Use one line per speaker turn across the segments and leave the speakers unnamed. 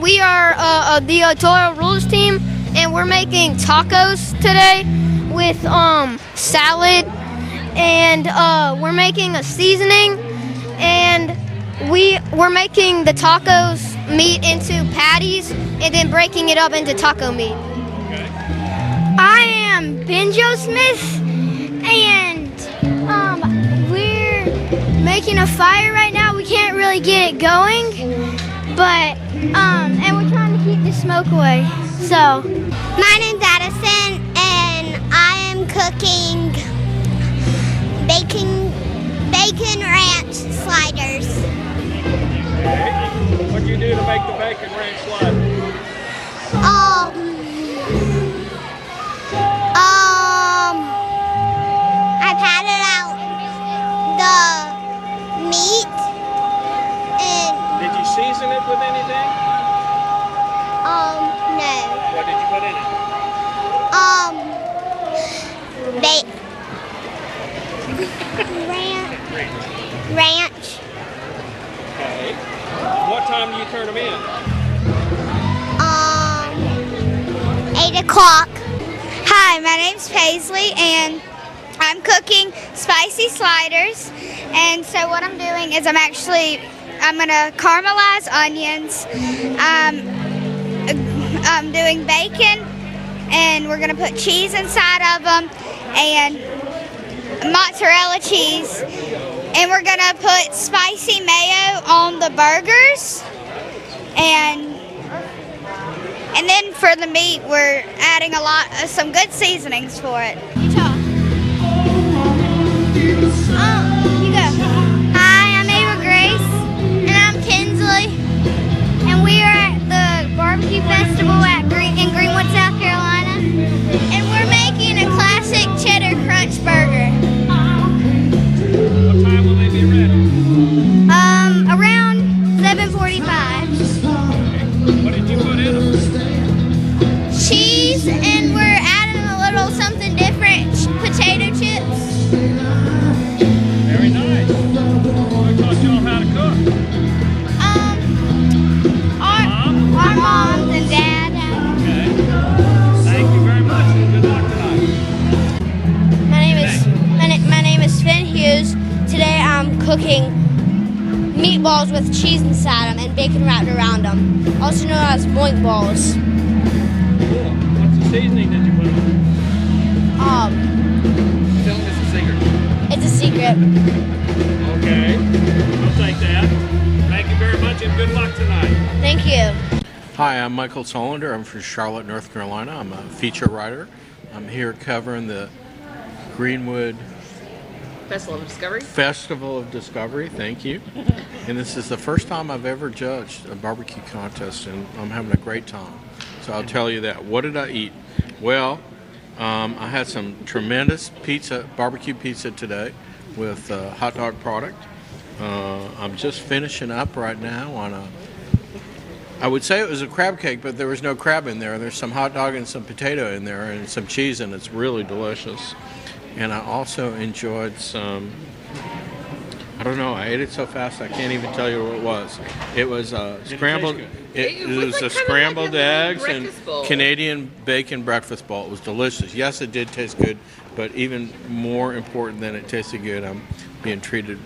We are the Toro Rules team, and we're making tacos today with salad, and we're making a seasoning, and we're making the tacos meat into patties and then breaking it up into taco meat.
Okay.
I am Benjo Smith, and we're making a fire right now. We can't really get it going, but and we're trying to keep the smoke away. So,
my name's Addison, and I am cooking bacon ranch sliders.
Okay. What do you do to make the bacon ranch sliders?
I patted out the meat and.
Did you season it with anything?
No.
What did you put in it? Ranch. Okay. What time do you turn them in?
8 o'clock.
hi, my name's Paisley, and I'm cooking spicy sliders. And so what I'm doing is I'm gonna caramelize onions. I'm doing bacon, and we're gonna put cheese inside of them, and mozzarella cheese, and we're gonna put spicy mayo on the burgers, and then for the meat we're adding some good seasonings for it. You talk. You go.
Hi, I'm Ava Grace, and I'm Kinsley, and we are at the barbecue festival in Greenwood, South Carolina, and we're making a classic cheddar crunch burger.
What time will they be ready?
Around 7:45.
What did you put in them?
Cheese, and we're adding a little something different, potato chips.
Very nice. Who taught y'all how to cook?
Our moms and dad.
Okay. Thank you very much, and good luck tonight.
My name is Finn Hughes. Today I'm cooking meatballs with cheese inside them and bacon wrapped around them, also known as boink balls.
Cool. What's the seasoning that you put on? Tell them it's a secret.
It's a secret.
Okay. We'll take that. Thank you very much, and good luck tonight.
Thank you.
Hi, I'm Michael Solander. I'm from Charlotte, North Carolina. I'm a feature writer. I'm here covering the Greenwood Festival of Discovery. Thank you. And this is the first time I've ever judged a barbecue contest, and I'm having a great time. So I'll tell you that. What did I eat? Well, I had some tremendous barbecue pizza today with hot dog product. I'm just finishing up right now on I would say it was a crab cake, but there was no crab in there. There's some hot dog and some potato in there and some cheese, and it's really delicious. And I also enjoyed some, I don't know, I ate it so fast I can't even tell you what it was. It was scrambled, it was a scrambled eggs and Canadian bacon breakfast bowl. It was delicious. Yes, it did taste good, but even more important than it tasted good, I'm being treated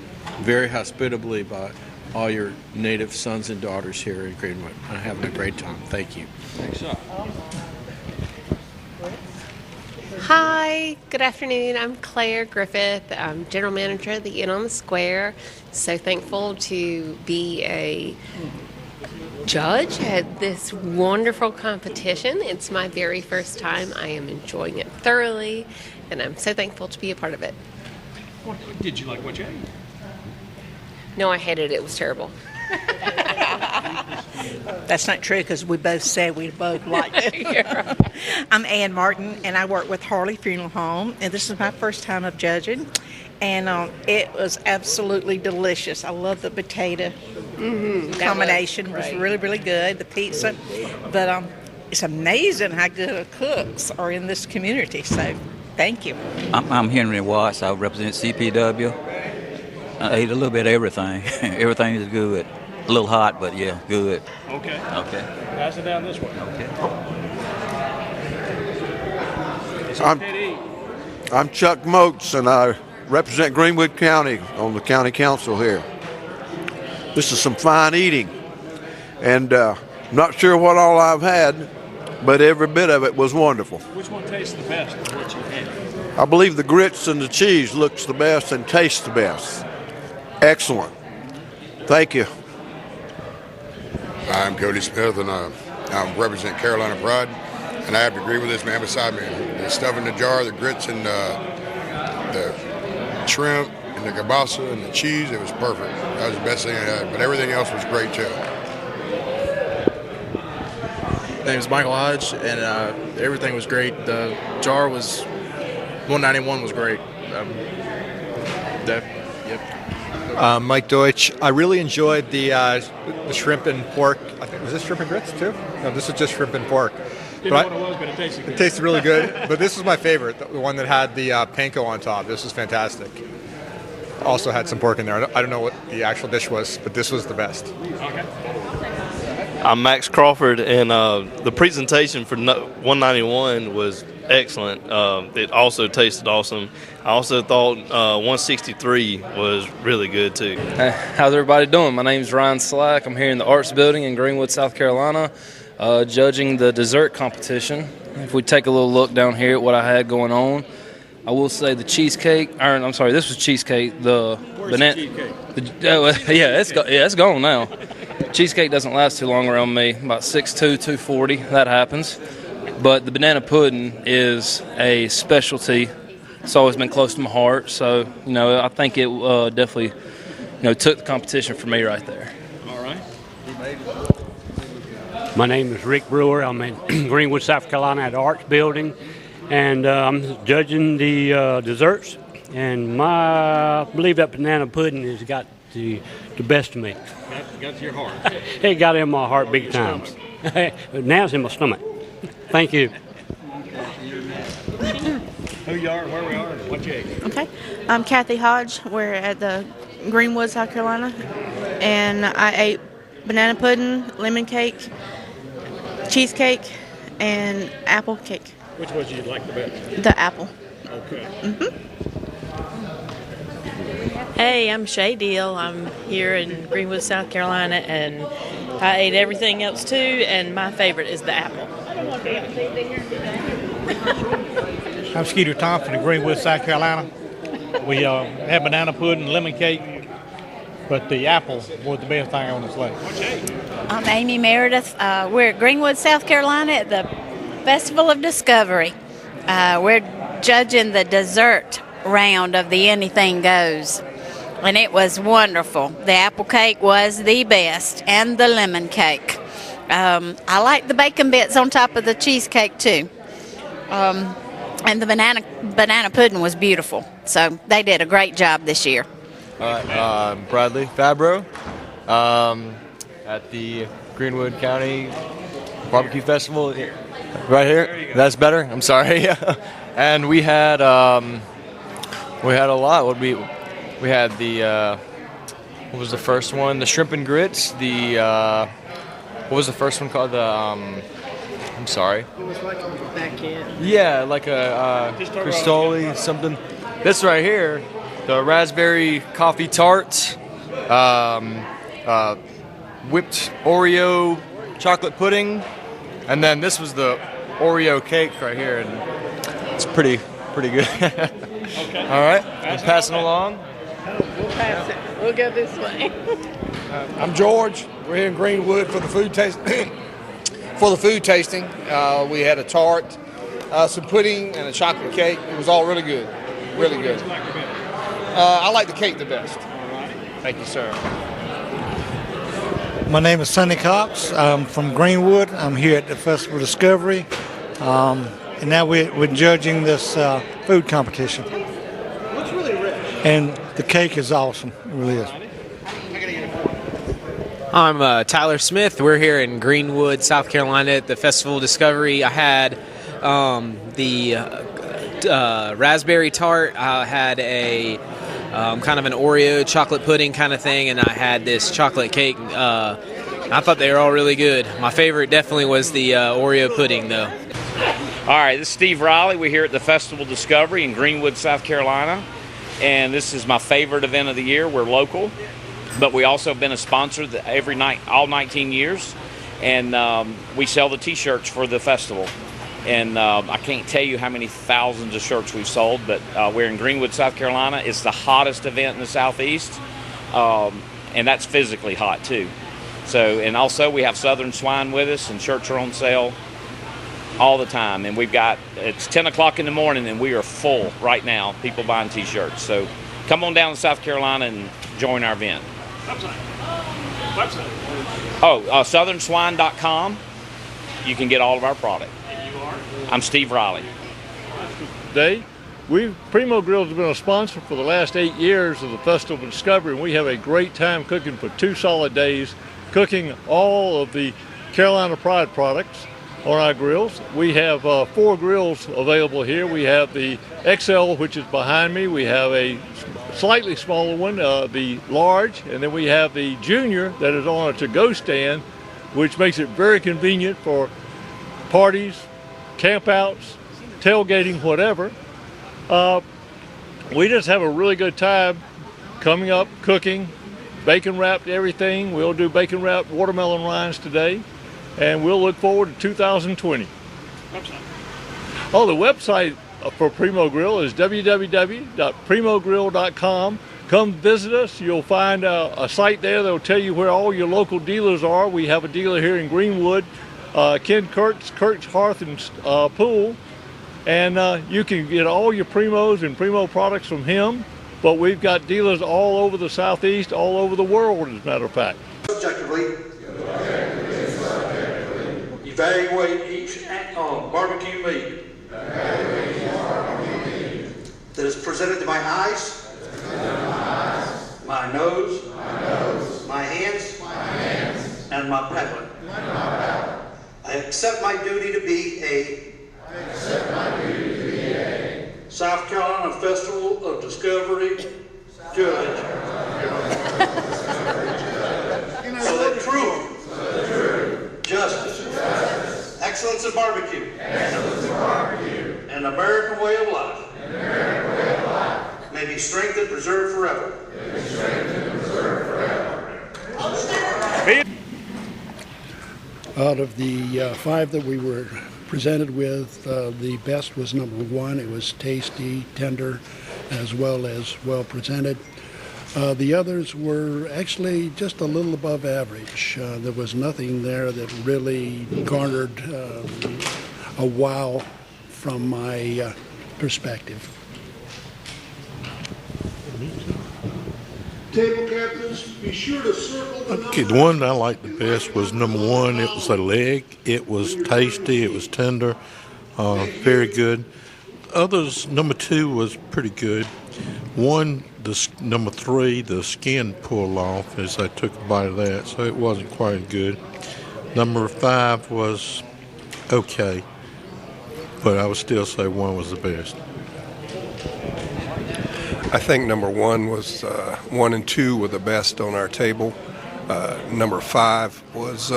very hospitably by all your native sons and daughters here in Greenwood. I'm having a great time. Thank you.
Thanks, sir.
Hi, good afternoon. I'm Claire Griffith. I'm General Manager of the Inn on the Square. So thankful to be a judge at this wonderful competition. It's my very first time. I am enjoying it thoroughly, and I'm so thankful to be a part of it.
Did you like what you ate?
No, I hated it. It was terrible.
That's not true, because we both said we both liked it. I'm Ann Martin, and I work with Harley Funeral Home, and this is my first time of judging, and it was absolutely delicious. I love the potato combination. Was really, really good, the pizza, but it's amazing how good the cooks are in this community, so thank you.
I'm Henry Watts. I represent CPW. I ate a little bit of everything. Everything is good. A little hot, but yeah, good.
Okay.
Okay.
Pass it down this way.
Okay.
It's okay to eat.
I'm Chuck Moats, and I represent Greenwood County on the county council here. This is some fine eating, and I'm not sure what all I've had, but every bit of it was wonderful.
Which one tastes the best of what you had?
I believe the grits and the cheese looks the best and tastes the best. Excellent. Thank you.
I'm Cody Smith, and I represent Carolina Pride, and I have to agree with this man beside me. The stuff in the jar, the grits and the shrimp and the kielbasa and the cheese, it was perfect. That was the best thing I had, but everything else was great too.
My name is Michael Hodge, and everything was great. The jar was 191 was great. Yep.
Mike Deutsch. I really enjoyed the shrimp and pork. I think was this shrimp and grits too? No, this was just shrimp and pork.
Didn't know what it was, but it tasted good.
It tasted really good. But this was my favorite, the one that had the panko on top. This was fantastic. Also had some pork in there. I don't know what the actual dish was, but this was the best.
Okay.
I'm Max Crawford, and the presentation for 191 was excellent. It also tasted awesome. I also thought 163 was really good too.
Hey, how's everybody doing? My name's Ryan Slack. I'm here in the Arts Building in Greenwood, South Carolina, judging the dessert competition. If we take a little look down here at what I had going on, I will say the cheesecake. I'm sorry, this was cheesecake. The banana. Yeah, it's gone now. Cheesecake doesn't last too long around me. About 6'2", 240. That happens. But the banana pudding is a specialty. It's always been close to my heart. So, I think it definitely, took the competition for me right there.
All right.
My name is Rick Brewer. I'm in Greenwood, South Carolina at the Arts Building. And I'm judging the desserts. And I believe that banana pudding has got the best of me.
Got to your heart.
It got in my heart big time. Now it's in my stomach. Thank you.
Who you are, where we are, and what you ate.
Okay. I'm Kathy Hodge. We're at the Greenwood, South Carolina. And I ate banana pudding, lemon cake, cheesecake, and apple cake.
Which one did you like the best?
The apple.
Okay.
Hey, I'm Shay Deal. I'm here in Greenwood, South Carolina, and I ate everything else too, and my favorite is the apple.
I'm Skeeter Thompson in Greenwood, South Carolina. We had banana pudding, lemon cake, but the apple was the best thing on the slate.
I'm Amy Meredith. We're at Greenwood, South Carolina at the Festival of Discovery. We're judging the dessert round of the Anything Goes, and it was wonderful. The apple cake was the best, and the lemon cake. I like the bacon bits on top of the cheesecake too. And the banana pudding was beautiful. So they did a great job this year.
All right, Bradley Fabro at the Greenwood County Barbecue Festival. Right here. That's better. I'm sorry. And we had a lot. We had the what was the first one? The shrimp and grits. The what was the first one called? I'm sorry.
It was like a backend.
Yeah, like a Cristoli something. This right here, the raspberry coffee tart, whipped Oreo chocolate pudding, and then this was the Oreo cake right here, and it's pretty good.
Okay.
All right, passing along.
We'll pass it. We'll go this way.
I'm George. We're here in Greenwood for the food tasting. We had a tart, some pudding, and a chocolate cake. It was all really good. Really good. I like the cake the best. Thank you, sir.
My name is Sonny Cox. I'm from Greenwood. I'm here at the Festival Discovery. And now we're judging this food competition.
Looks really rich.
And the cake is awesome. It really is.
I'm Tyler Smith. We're here in Greenwood, South Carolina at the Festival Discovery. I had the raspberry tart. I had a kind of an Oreo chocolate pudding kind of thing, and I had this chocolate cake. I thought they were all really good. My favorite definitely was the Oreo pudding, though.
All right, this is Steve Riley. We're here at the Festival Discovery in Greenwood, South Carolina, and this is my favorite event of the year. We're local, but we also have been a sponsor every night, all 19 years, and we sell the T-shirts for the festival. And I can't tell you how many thousands of shirts we've sold, but we're in Greenwood, South Carolina. It's the hottest event in the Southeast, and that's physically hot too. So, and also we have Southern Swine with us, and shirts are on sale all the time. And it's 10 o'clock in the morning, and we are full right now, people buying T-shirts. So come on down to South Carolina and join our event.
Website.
Southernswine.com. You can get all of our product.
And you are?
I'm Steve Riley.
Today, Primo Grills has been a sponsor for the last 8 years of the Festival of Discovery, and we have a great time cooking for 2 solid days, cooking all of the Carolina Pride products on our grills. We have 4 grills available here. We have the XL, which is behind me. We have a slightly smaller one, the large, and then we have the junior that is on a to-go stand, which makes it very convenient for parties, campouts, tailgating, whatever. We just have a really good time coming up, cooking, bacon wrapped everything. We'll do bacon wrapped watermelon rinds today, and we'll look forward to 2020. The website for Primo Grill is www.primogrill.com. Come visit us. You'll find a site there that will tell you where all your local dealers are. We have a dealer here in Greenwood, Ken Kurt's Hearth and Pool, and you can get all your Primos and Primo products from him. But we've got dealers all over the Southeast, all over the world, as a matter of fact.
Subjectively, evaluate each barbecue meat that is presented to my eyes, my nose, my hands, and my palate. I accept my duty to be a South Carolina Festival of Discovery judge. So that truth, justice, excellence in barbecue, and American way of life may be strengthened, preserved forever.
Out of the 5 that we were presented with, the best was number 1. It was tasty, tender, as well as well presented. The others were actually just a little above average. There was nothing there that really garnered a wow from my perspective.
Table captains, be sure to circle the
Okay, the one I liked the best was number 1. It was a leg. It was tasty. It was tender. Very good. Others, number 2 was pretty good. Number 3, the skin pulled off as I took a bite of that, so it wasn't quite good. Number 5 was okay, but I would still say 1 was the best.
I think number 1 was 1 and 2 were the best on our table. Number 5 was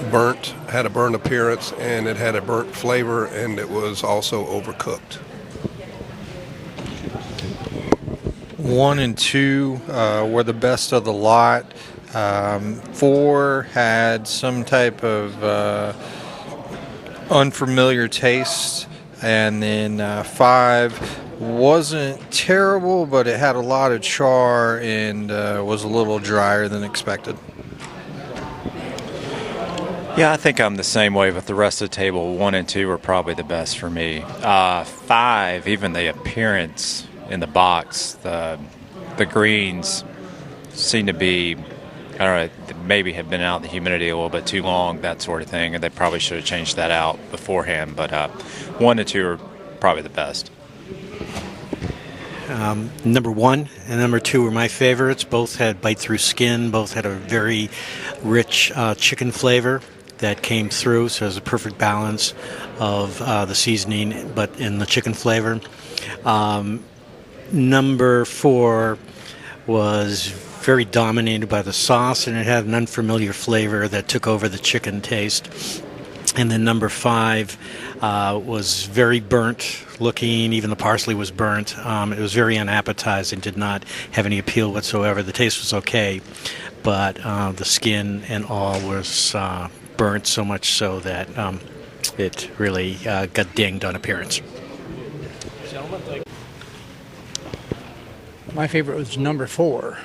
burnt, had a burnt appearance, and it had a burnt flavor, and it was also overcooked.
1 and 2 were the best of the lot. 4 had some type of unfamiliar taste, and then 5 wasn't terrible, but it had a lot of char and was a little drier than expected.
Yeah, I think I'm the same way with the rest of the table. 1 and 2 were probably the best for me. 5, even the appearance in the box, the greens seem to be, I don't know, maybe have been out in the humidity a little bit too long, that sort of thing, and they probably should have changed that out beforehand. But 1 and 2 are probably the best.
Number 1 and number 2 were my favorites. Both had bite-through skin. Both had a very rich chicken flavor that came through, so there's a perfect balance of the seasoning, but in the chicken flavor. Number 4 was very dominated by the sauce, and it had an unfamiliar flavor that took over the chicken taste. And then number 5 was very burnt looking. Even the parsley was burnt. It was very unappetizing, did not have any appeal whatsoever. The taste was okay, but the skin and all was burnt, so much so that it really got dinged on appearance.
My favorite was number 4.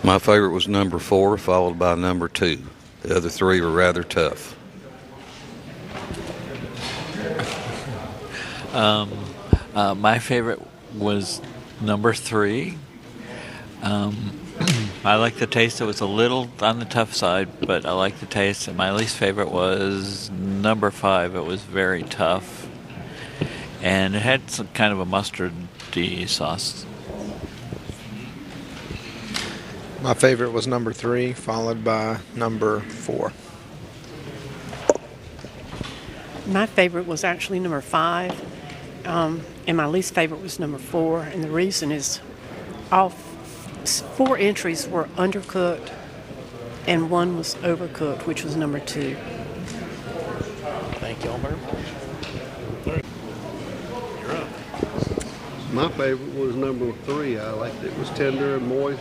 My favorite was number 4, followed by number 2. The other 3 were rather tough.
My favorite was number 3. I like the taste. It was a little on the tough side, but I like the taste. And my least favorite was number 5. It was very tough, and it had some kind of a mustardy sauce.
My favorite was number 3, followed by number 4.
My favorite was actually number 5, and my least favorite was number 4. And the reason is all 4 entries were undercooked, and 1 was overcooked, which was number 2.
Thank you all very much. You're up.
My favorite was number 3. I liked it. It was tender and moist.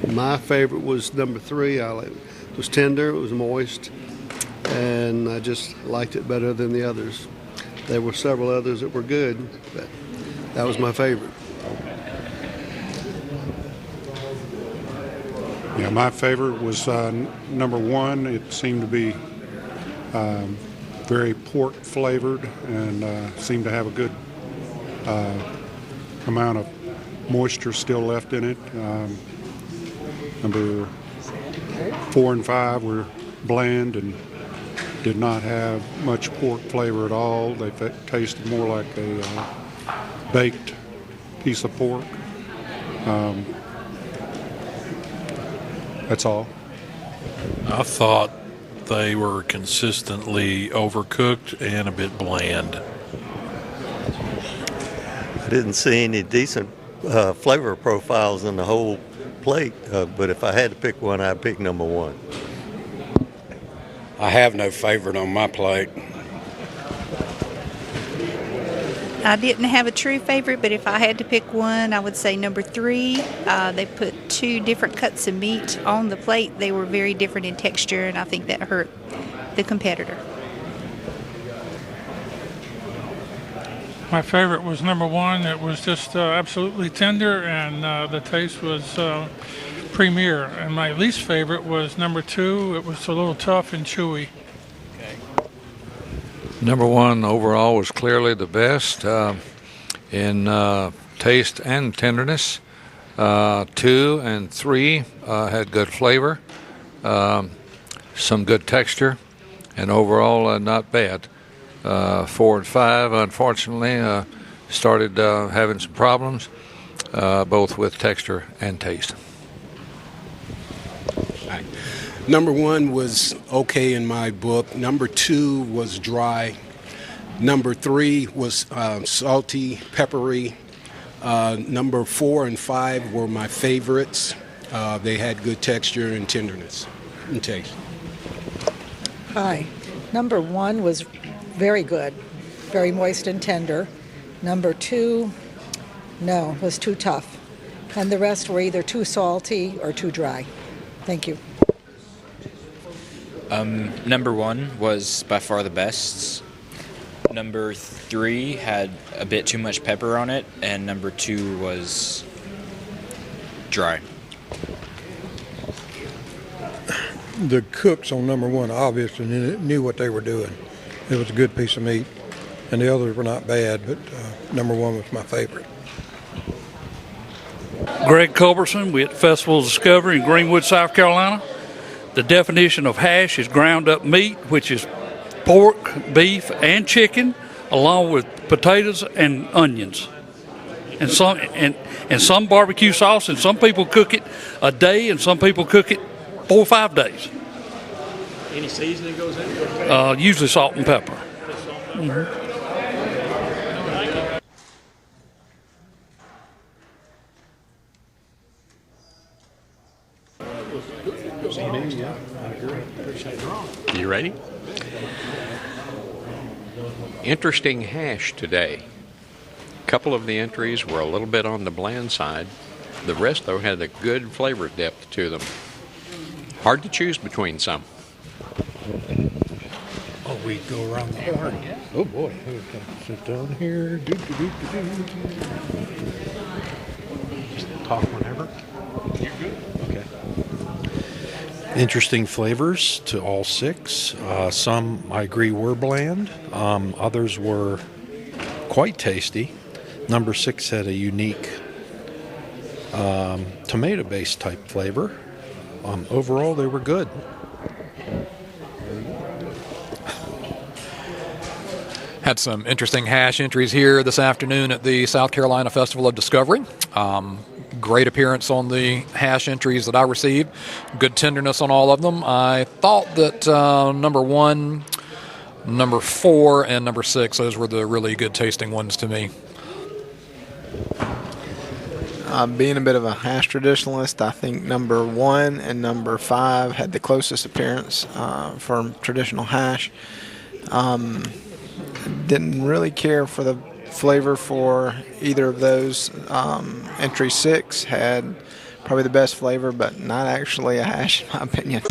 My favorite was number 3. It was tender, it was moist, and I just liked it better than the others. There were several others that were good, but that was my favorite.
Yeah, my favorite was number 1. It seemed to be very pork flavored and seemed to have a good amount of moisture still left in it. Number 4 and 5 were bland and did not have much pork flavor at all. They tasted more like a baked piece of pork. That's all.
I thought they were consistently overcooked and a bit bland.
I didn't see any decent flavor profiles in the whole plate, but if I had to pick one, I'd pick number 1.
I have no favorite on my plate.
I didn't have a true favorite, but if I had to pick one, I would say number 3. They put 2 different cuts of meat on the plate. They were very different in texture, and I think that hurt the competitor.
My favorite was number 1. It was just absolutely tender, and the taste was premier. And my least favorite was number 2. It was a little tough and chewy.
Number 1 overall was clearly the best in taste and tenderness. 2 and 3 had good flavor, some good texture, and overall not bad. 4 and 5, unfortunately, started having some problems, both with texture and taste.
Number 1 was okay in my book. Number 2 was dry. Number 3 was salty, peppery. Number 4 and 5 were my favorites. They had good texture and tenderness and taste.
Hi. Number 1 was very good, very moist and tender. Number 2, no, was too tough. And the rest were either too salty or too dry. Thank you.
Number 1 was by far the best. Number 3 had a bit too much pepper on it, and number 2 was dry.
The cooks on number 1 obviously knew what they were doing. It was a good piece of meat, and the others were not bad, but number 1 was my favorite.
Greg Culberson, we're at Festival of Discovery in Greenwood, South Carolina. The definition of hash is ground up meat, which is pork, beef, and chicken, along with potatoes and onions, and some barbecue sauce. And some people cook it a day, and some people cook it 4 or 5 days.
Any seasoning goes into it?
Usually salt and pepper.
You ready? Interesting hash today. A couple of the entries were a little bit on the bland side. The rest, though, had a good flavor depth to them. Hard to choose between some.
Oh, we go around the horn. Oh boy, sit down here. Just talk whenever. You're good. Okay. Interesting flavors to all six. Some, I agree, were bland. Others were quite tasty. Number 6 had a unique tomato-based type flavor. Overall, they were good.
Had some interesting hash entries here this afternoon at the South Carolina Festival of Discovery. Great appearance on the hash entries that I received. Good tenderness on all of them. I thought that number 1, number 4, and number 6, those were the really good tasting ones to me.
Being a bit of a hash traditionalist, I think number 1 and number 5 had the closest appearance for traditional hash. Didn't really care for the flavor for either of those. Entry 6 had probably the best flavor, but not actually a hash in my opinion.